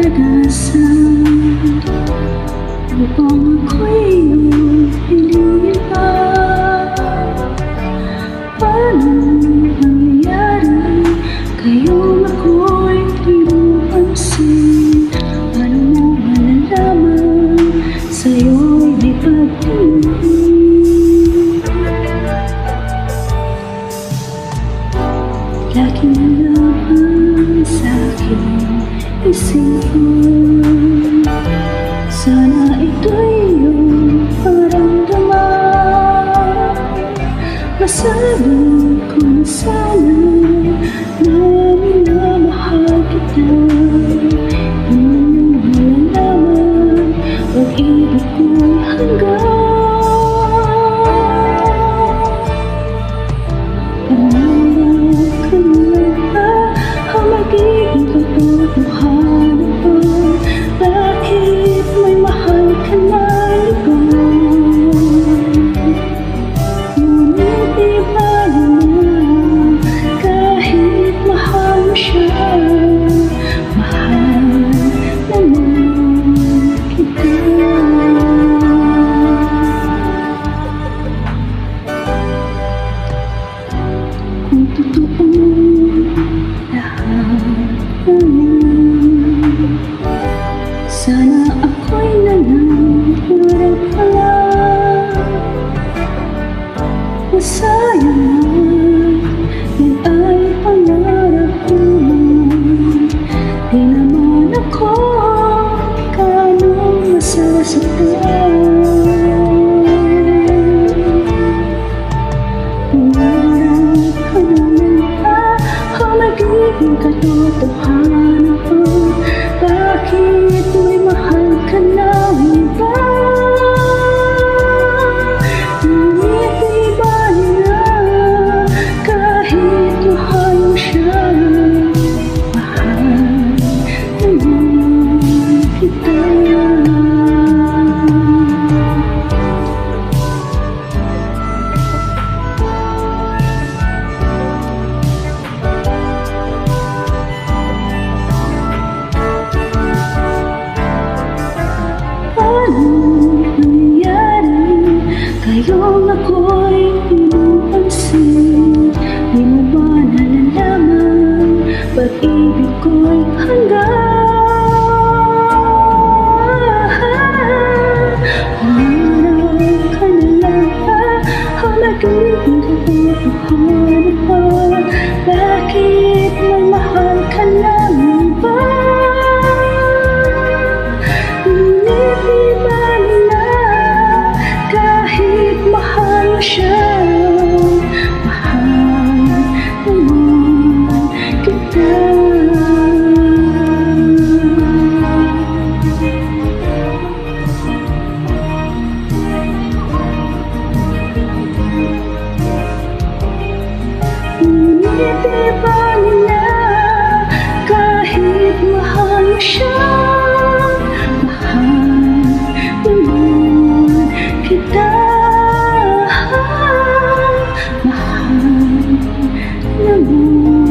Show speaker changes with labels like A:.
A: kadalasan upang ako'y piliin pa. Paano nangyayari kayong ako'y di mo pansin? Paano mo malalaman sa'yo'y di pagtingin? Laging nalaman sa'kin isipin, sana ito'y iyong paramdaman. Masabi ko na sana na minamahal kita. Hindi mo malalaman pag-ibig ko'y hanggang pangarap ka na ba ang magiging katotohanan ko? Bakit may mahal ka na iba? Ngunit di bali na kahit mahal mo siya, mahal naman kita. Kung totoo lahat naman, sana ako'y nanangarap pa lang. Masayang yan ay pangarap naman. Di naman ako ganong masasaktan. Pangarap ka naman ba ang magiging katotohanan ko? Bakit may mahal ka na iba? Ngunit di bali na kahit mahal mo siya, mahal naman kita. Nangyayari kayong ako'y pinupansin? Di mo ba nalalaman pag-ibig ko'y hanggang pangarap ka na lang ba ang magiging katotohanan ko? Bakit may mahal ka lang iba? Siya, mahal naman kita. Ngunit di bali na kahit mahal mo siya, mahal naman kita. Mahal naman